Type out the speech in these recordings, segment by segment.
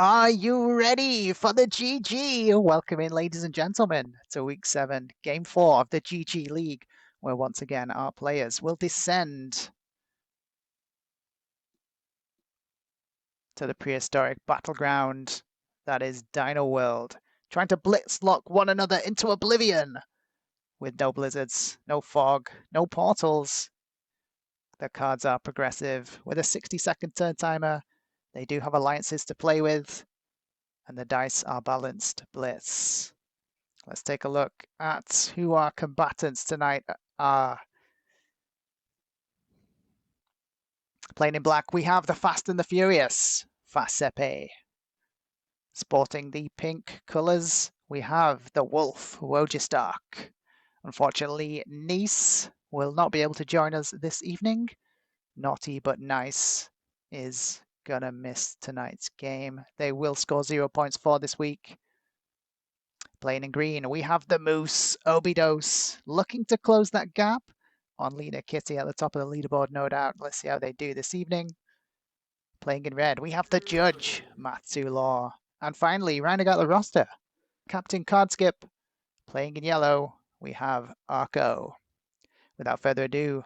Are you ready for the GG? Welcome in, ladies and gentlemen, to Week 7, Game 4 of the GG League, where once again our players will descend to the prehistoric battleground that is Dino World, trying to blitz lock one another into oblivion with no blizzards, no fog, no portals. The cards are progressive with a 60-second turn timer. They do have alliances to play with, and the dice are balanced blitz. Let's take a look at who our combatants tonight are. Playing in black, we have the Fast and the Furious, Fasepe. Sporting the pink colours, we have the Wolf, Wojestark. Unfortunately, Nice will not be able to join us this evening. Naughty but Nice is gonna miss tonight's game. They will score 0 points for this week. Playing in green, we have the Moose, Obidos, looking to close that gap on Lena Kitty at the top of the leaderboard, no doubt. Let's see how they do this evening. Playing in red, we have the Judge, Matsu Law. And finally, rounding out the roster, Captain Cardskip. Playing in yellow, we have Arco. Without further ado,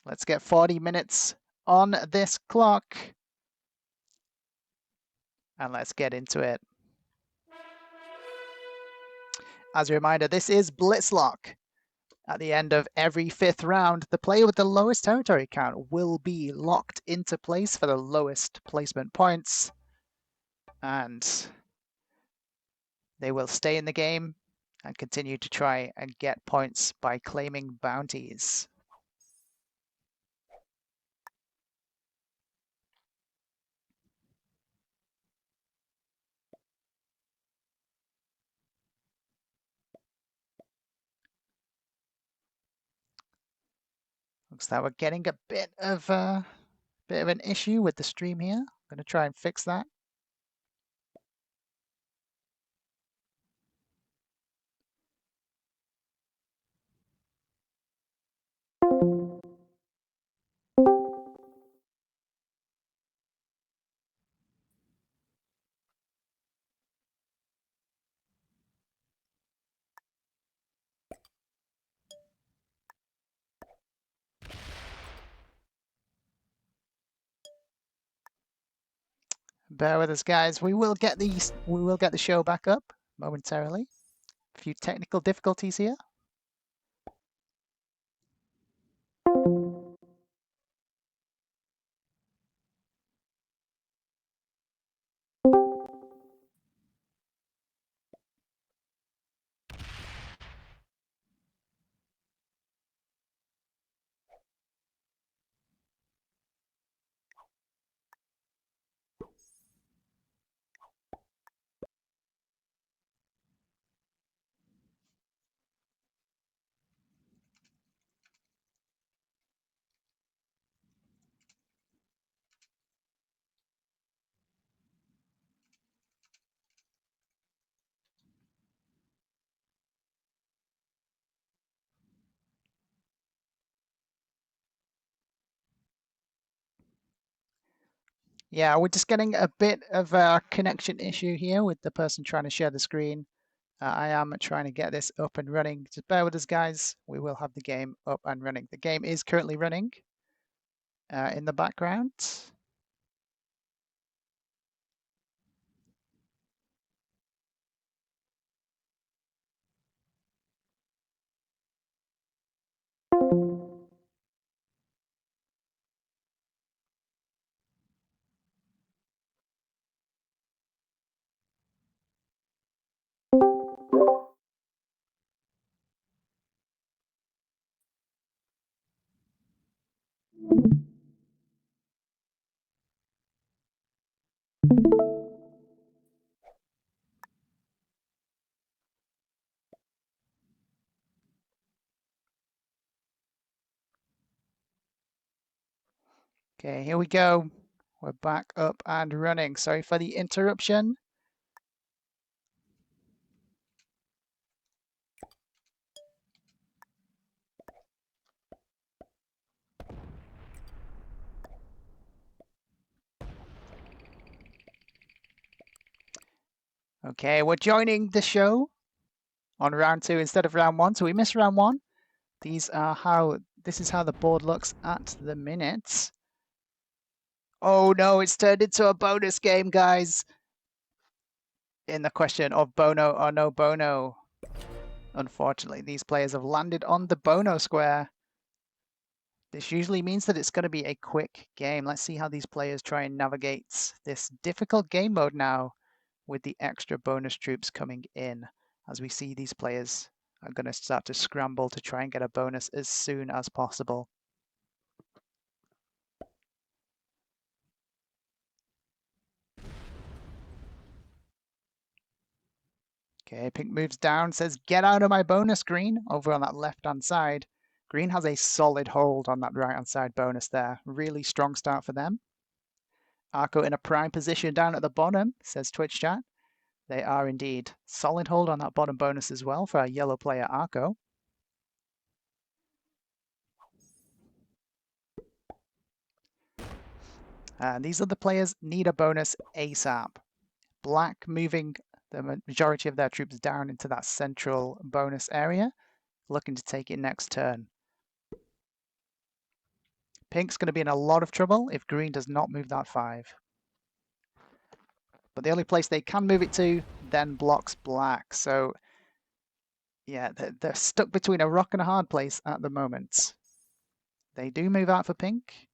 let's get 40 minutes on this clock. And let's get into it. As a reminder, this is Blitzlock. At the end of every 5th round, the player with the lowest territory count will be locked into place for the lowest placement points. And they will stay in the game and continue to try and get points by claiming bounties. Looks like we're getting a bit of an issue with the stream here. I'm going to try and fix that. Bear with us, guys. We will get the show back up momentarily. A few technical difficulties here. Yeah, we're just getting a bit of a connection issue here with the person trying to share the screen. I am trying to get this up and running. Just bear with us, guys. We will have the game up and running. The game is currently running in the background. Okay, here we go. We're back up and running. Sorry for the interruption. Okay, we're joining the show on round 2 instead of round 1, so we missed round 1. This is how the board looks at the minute. Oh no, it's turned into a bonus game, guys. In the question of Bono or no Bono. Unfortunately, these players have landed on the Bono square. This usually means that it's going to be a quick game. Let's see how these players try and navigate this difficult game mode now with the extra bonus troops coming in. As we see, these players are going to start to scramble to try and get a bonus as soon as possible. Okay, pink moves down, says, get out of my bonus, green, over on that left-hand side. Green has a solid hold on that right-hand side bonus there. Really strong start for them. Arco in a prime position down at the bottom, says Twitch chat. They are indeed. Solid hold on that bottom bonus as well for our yellow player Arco. And these other players need a bonus ASAP. Black moving the majority of their troops down into that central bonus area, looking to take it next turn. Pink's going to be in a lot of trouble if green does not move that 5. But the only place they can move it to then blocks black. So yeah, they're stuck between a rock and a hard place at the moment. They do move out for pink.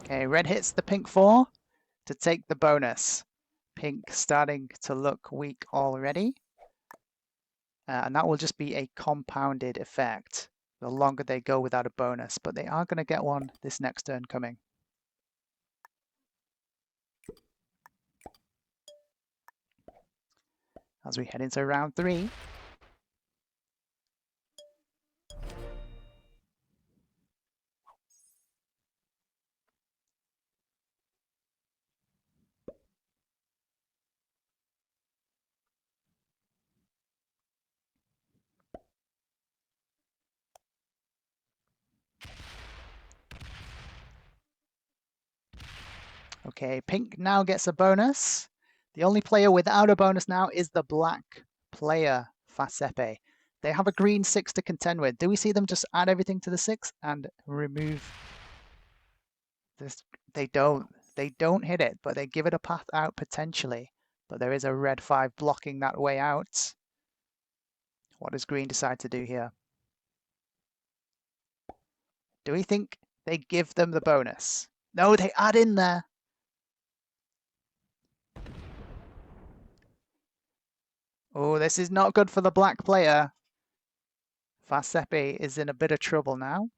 Okay, red hits the pink 4 to take the bonus. Pink starting to look weak already. And that will just be a compounded effect the longer they go without a bonus. But they are going to get one this next turn coming. As we head into round 3. Okay, pink now gets a bonus. The only player without a bonus now is the black player, Fasepe. They have a green 6 to contend with. Do we see them just add everything to the 6 and remove this? They don't. They don't hit it, but they give it a path out potentially. But there is a red 5 blocking that way out. What does green decide to do here? Do we think they give them the bonus? No, they add in there. Oh, this is not good for the black player. Fasepe is in a bit of trouble now.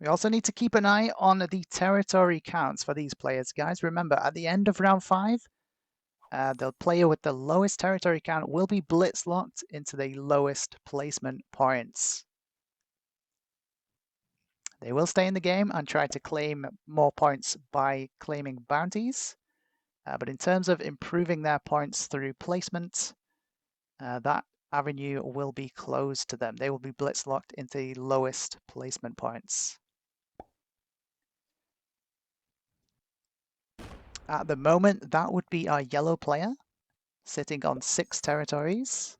We also need to keep an eye on the territory counts for these players, guys. Remember, at the end of round 5, the player with the lowest territory count will be blitz locked into the lowest placement points. They will stay in the game and try to claim more points by claiming bounties. But in terms of improving their points through placement, that avenue will be closed to them. They will be blitz locked into the lowest placement points. At the moment, that would be our yellow player, sitting on 6 territories.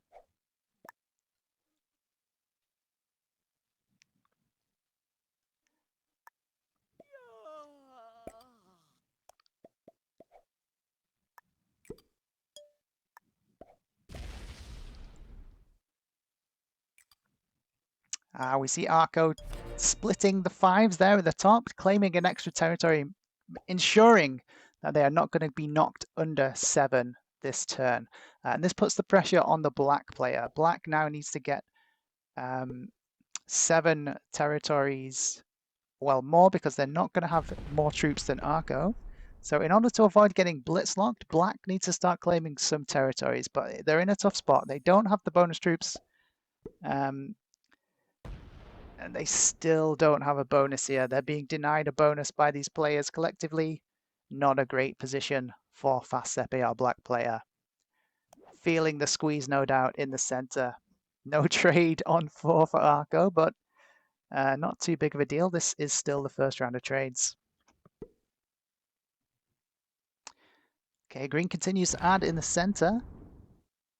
We see Arco splitting the 5s there at the top, claiming an extra territory, ensuring that they are not going to be knocked under 7 this turn. And this puts the pressure on the black player. Black now needs to get 7 territories, well, more, because they're not going to have more troops than Arco. So in order to avoid getting blitz locked, black needs to start claiming some territories, but they're in a tough spot. They don't have the bonus troops. And they still don't have a bonus here. They're being denied a bonus by these players collectively. Not a great position for Fasepe, our black player. feeling the squeeze, no doubt, in the center. No trade on 4 for Arco, but not too big of a deal. This is still the first round of trades. Okay, green continues to add in the center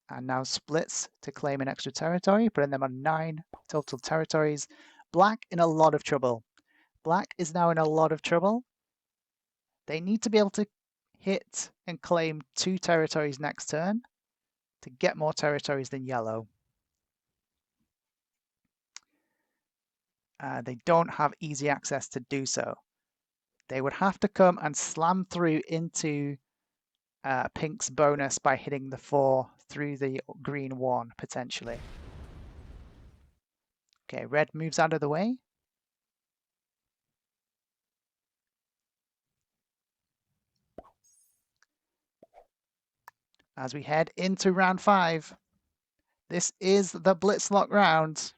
and now splits to claim an extra territory, putting them on 9 total territories. Black in a lot of trouble. Black is now in a lot of trouble. They need to be able to hit and claim 2 territories next turn to get more territories than yellow. They don't have easy access to do so. They would have to come and slam through into pink's bonus by hitting the 4 through the green 1, potentially. Okay, red moves out of the way. As we head into round 5, this is the Blitzlock round.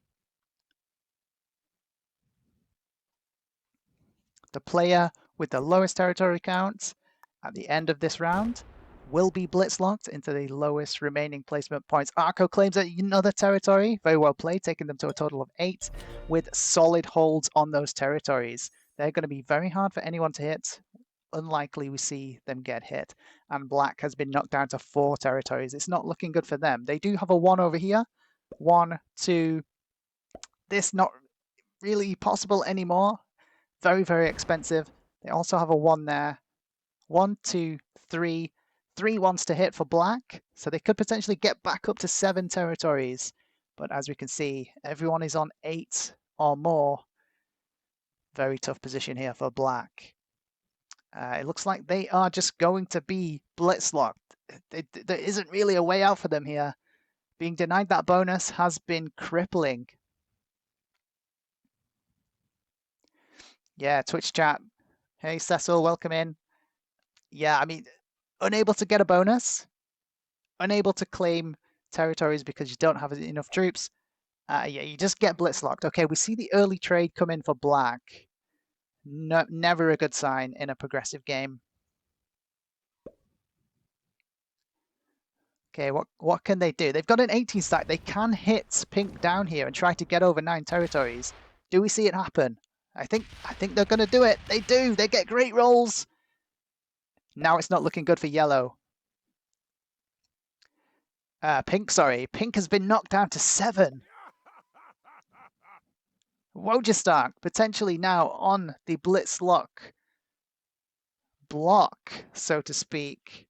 The player with the lowest territory count at the end of this round will be blitzlocked into the lowest remaining placement points. Arco claims another territory. Very well played, taking them to a total of 8 with solid holds on those territories. They're going to be very hard for anyone to hit. Unlikely we see them get hit. And black has been knocked down to 4 territories. It's not looking good for them. They do have a 1 over here. 1, 2. This not really possible anymore. Very, very expensive. They also have a 1 there. 1, 2, 3. 3 ones to hit for black. So they could potentially get back up to 7 territories. But as we can see, everyone is on 8 or more. Very tough position here for black. It looks like they are just going to be blitzlocked. There isn't really a way out for them here. Being denied that bonus has been crippling. Yeah, Twitch chat. Hey, Cecil, welcome in. Yeah, I mean, unable to get a bonus, unable to claim territories because you don't have enough troops. Yeah, you just get blitzlocked. Okay, we see the early trade come in for black. No, never a good sign in a progressive game. Okay, what can they do? They've got an 18 stack. They can hit pink down here and try to get over 9 territories. Do we see it happen? I think they're going to do it. They do. They get great rolls. Now it's not looking good for yellow. Pink, sorry. Pink has been knocked down to 7. Wojciech potentially now on the blitzlock block, so to speak.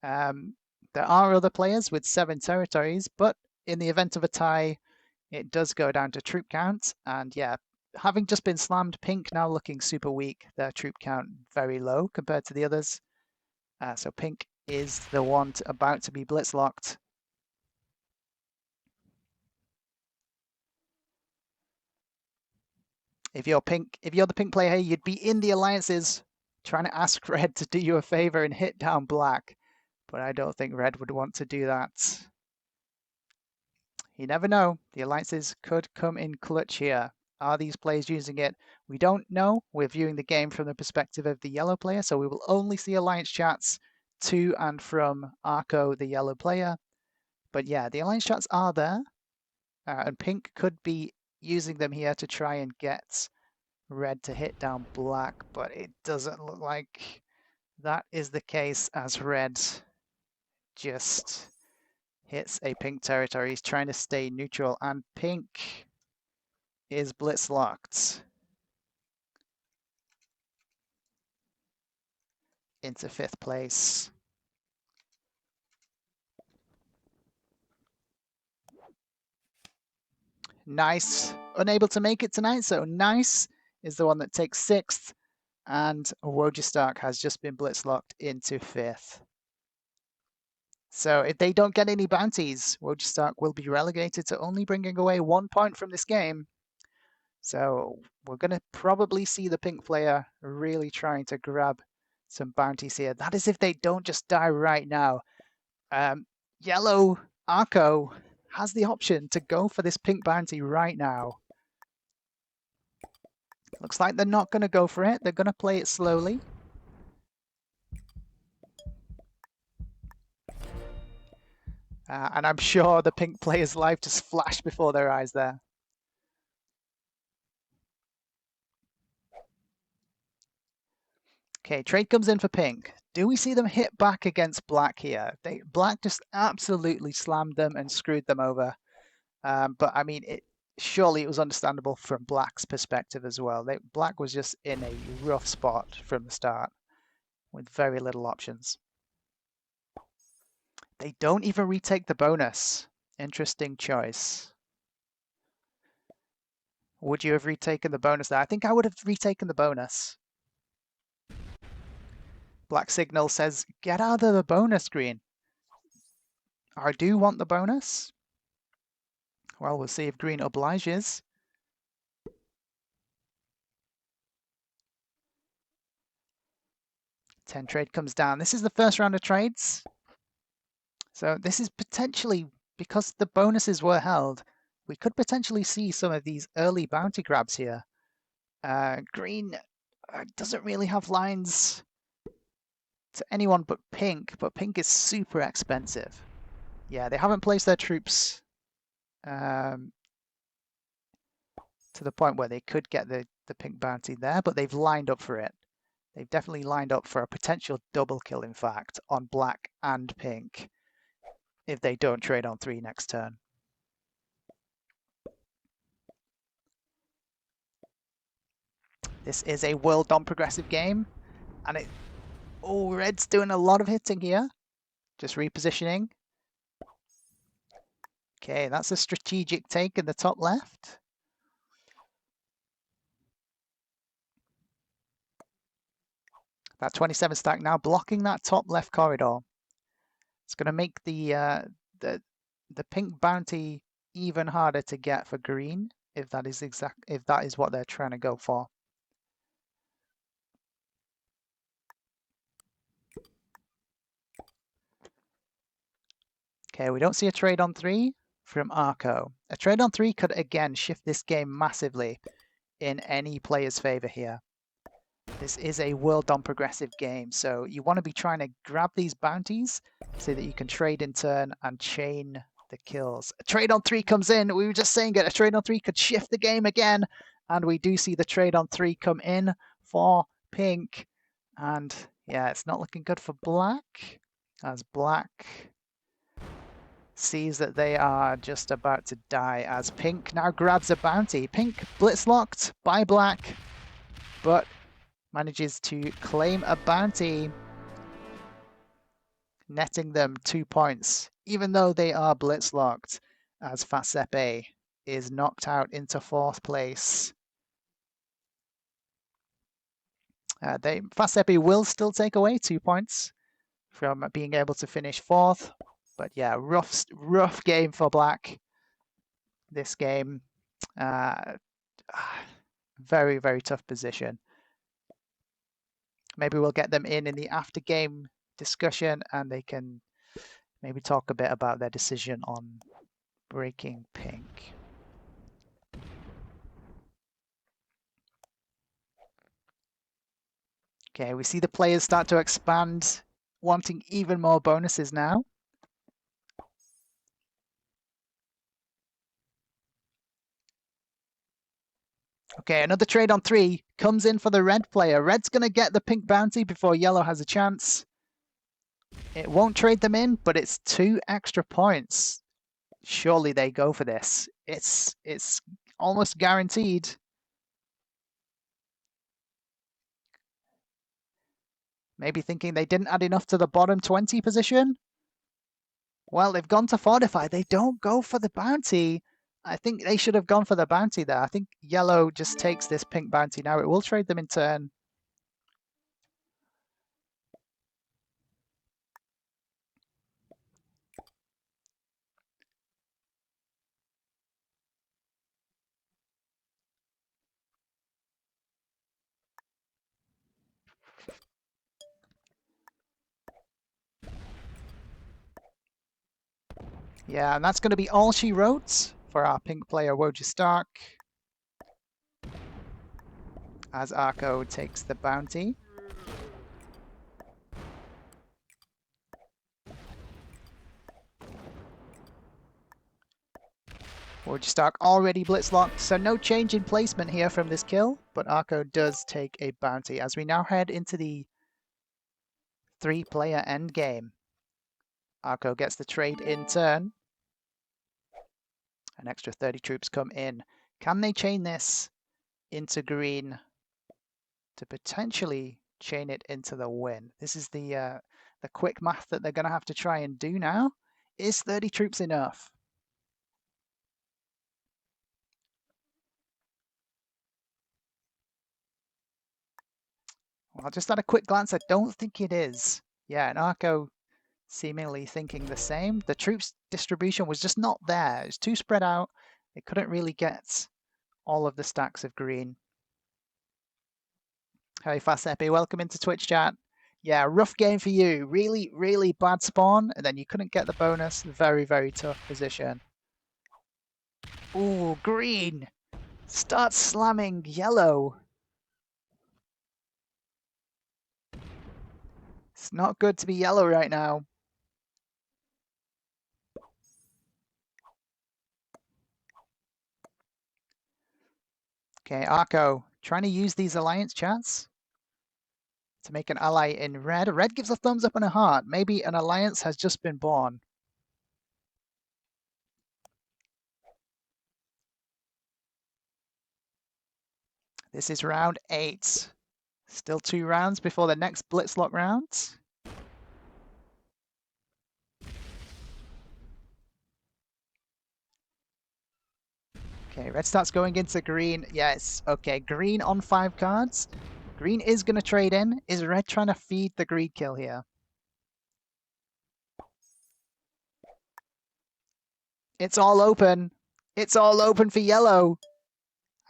There are other players with 7 territories, but in the event of a tie, it does go down to troop count. And yeah, having just been slammed, pink now looking super weak. Their troop count very low compared to the others. So pink is the one about to be blitzlocked. If you're the pink player here, you'd be in the alliances trying to ask red to do you a favor and hit down black. But I don't think red would want to do that. You never know. The alliances could come in clutch here. Are these players using it? We don't know. We're viewing the game from the perspective of the yellow player, so we will only see alliance chats to and from Arco, the yellow player. But yeah, the alliance chats are there, and pink could be using them here to try and get red to hit down black, but it doesn't look like that is the case as red just hits a pink territory. He's trying to stay neutral, and pink is blitzlocked into 5th place. Nice, unable to make it tonight, so Nice is the one that takes 6th, and Wojciech has just been blitzlocked into 5th. So if they don't get any bounties, Wojciech will be relegated to only bringing away 1 point from this game. So we're going to probably see the pink player really trying to grab some bounties here. That is if they don't just die right now. Yellow Arco has the option to go for this pink bounty right now. Looks like they're not going to go for it. They're going to play it slowly. And I'm sure the pink player's life just flashed before their eyes there. Okay, trade comes in for pink. Do we see them hit back against black here? Black just absolutely slammed them and screwed them over. But I mean, surely it was understandable from black's perspective as well. Black was just in a rough spot from the start with very little options. They don't even retake the bonus. Interesting choice. Would you have retaken the bonus there? I think I would have retaken the bonus. Black signal says, get out of the bonus, green. I do want the bonus. Well, we'll see if green obliges. Ten trade comes down. This is the first round of trades. So this is potentially, because the bonuses were held, we could potentially see some of these early bounty grabs here. Green doesn't really have lines to anyone but pink is super expensive. Yeah, they haven't placed their troops to the point where they could get the pink bounty there, but they've lined up for it. They've definitely lined up for a potential double kill, in fact, on black and pink if they don't trade on 3 next turn. This is a world non-progressive game, and red's doing a lot of hitting here. Just repositioning. Okay, that's a strategic take in the top left. That 27 stack now blocking that top left corridor. It's going to make the pink bounty even harder to get for green if that is what they're trying to go for. Okay, we don't see a trade on 3 from Arco. A trade on 3 could again shift this game massively in any player's favor here. This is a world non-progressive game, so you want to be trying to grab these bounties so that you can trade in turn and chain the kills. A trade on 3 comes in. We were just saying it. A trade on 3 could shift the game again, and we do see the trade on 3 come in for pink. And yeah, it's not looking good for black, as black sees that they are just about to die as pink now grabs a bounty. Pink blitz locked by black, but manages to claim a bounty, netting them 2 points, even though they are blitz locked, as Fasepe is knocked out into 4th place. Fasepe will still take away 2 points from being able to finish 4th, but yeah, rough game for black this game. Very, very tough position. Maybe we'll get them in the after game discussion and they can maybe talk a bit about their decision on breaking pink. Okay, we see the players start to expand, wanting even more bonuses now. Okay, another trade on 3 comes in for the red player. Red's going to get the pink bounty before yellow has a chance. It won't trade them in, but it's 2 extra points. Surely they go for this. It's almost guaranteed. Maybe thinking they didn't add enough to the bottom 20 position. Well, they've gone to fortify. They don't go for the bounty. I think they should have gone for the bounty there. I think yellow just takes this pink bounty now. It will trade them in turn. Yeah, and that's going to be all she wrote for our pink player, Woja Stark, as Arco takes the bounty. Wojostock already blitzlocked, so no change in placement here from this kill, but Arco does take a bounty as we now head into the 3-player endgame. Arco gets the trade in turn. An extra 30 troops come in. Can they chain this into green to potentially chain it into the win? This is the quick math that they're going to have to try and do now. Is 30 troops enough? Well, just at a quick glance, I don't think it is. Yeah, and Arco seemingly thinking the same. The troops distribution was just not there. It was too spread out. They couldn't really get all of the stacks of green. Hey, Fasepi, welcome into Twitch chat. Yeah, rough game for you. Really, really bad spawn, and then you couldn't get the bonus. Very, very tough position. Ooh, green. Starts slamming yellow. It's not good to be yellow right now. Okay, Arco trying to use these alliance chats to make an ally in red. Red gives a thumbs up and a heart. Maybe an alliance has just been born. This is round 8. Still 2 rounds before the next Blitzlock round. Okay, red starts going into green. Yes, okay, green on 5 cards. Green is going to trade in. Is red trying to feed the greed kill here? It's all open. It's all open for yellow.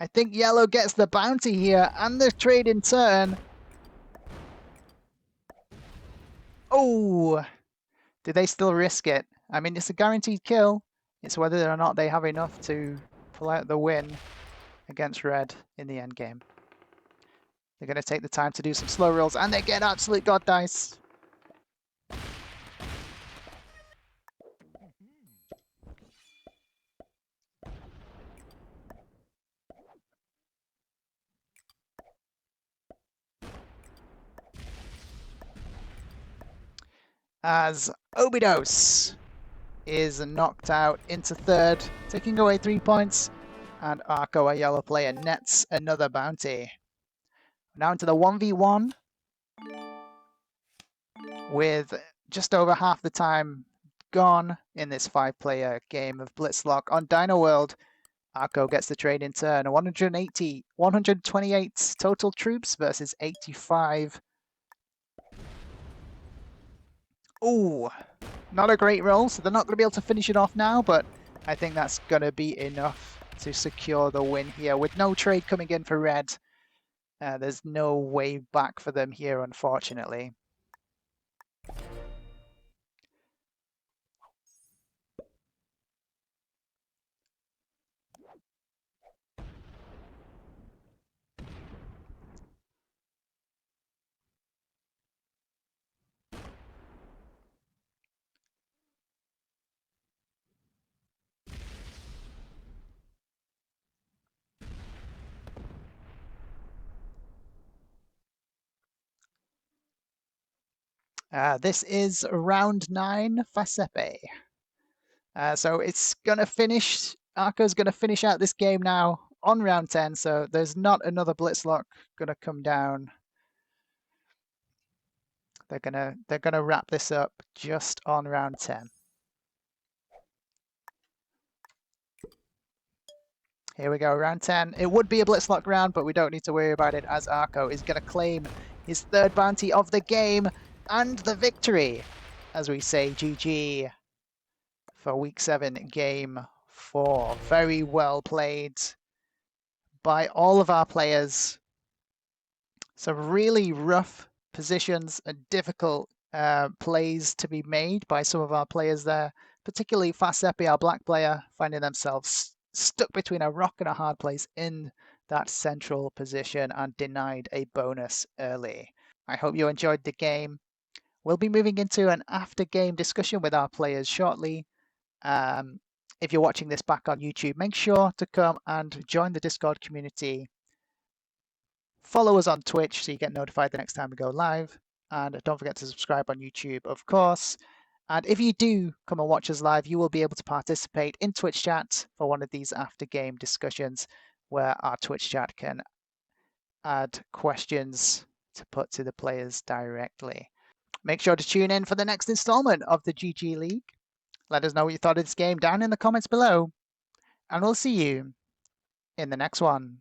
I think yellow gets the bounty here and the trade in turn. Oh, do they still risk it? I mean, it's a guaranteed kill. It's whether or not they have enough to pull out the win against red in the end game. They're going to take the time to do some slow rolls, and they get absolute god dice. As Obidos is knocked out into third, taking away 3 points, and Arco, a yellow player, nets another bounty. Now into the 1v1 with just over half the time gone in this 5-player game of Blitzlock on Dino World. Arco gets the trade in turn. 128 total troops versus 85. Ooh, not a great roll, so they're not going to be able to finish it off now, but I think that's going to be enough to secure the win here. With no trade coming in for red, there's no way back for them here, unfortunately. This is round 9, Fasepe. So it's going to finish, Arco's going to finish out this game now on round 10, so there's not another Blitzlock going to come down. They're gonna wrap this up just on round 10. Here we go, round 10. It would be a Blitzlock round, but we don't need to worry about it as Arco is going to claim his 3rd bounty of the game and the victory, as we say GG for week 7, game 4. Very well played by all of our players. Some really rough positions and difficult plays to be made by some of our players there, particularly Fasepi, our black player, finding themselves stuck between a rock and a hard place in that central position and denied a bonus early. I hope you enjoyed the game. We'll be moving into an after-game discussion with our players shortly. If you're watching this back on YouTube, make sure to come and join the Discord community. Follow us on Twitch so you get notified the next time we go live. And don't forget to subscribe on YouTube, of course. And if you do come and watch us live, you will be able to participate in Twitch chat for one of these after game discussions where our Twitch chat can add questions to put to the players directly. Make sure to tune in for the next installment of the GG League. Let us know what you thought of this game down in the comments below, and we'll see you in the next one.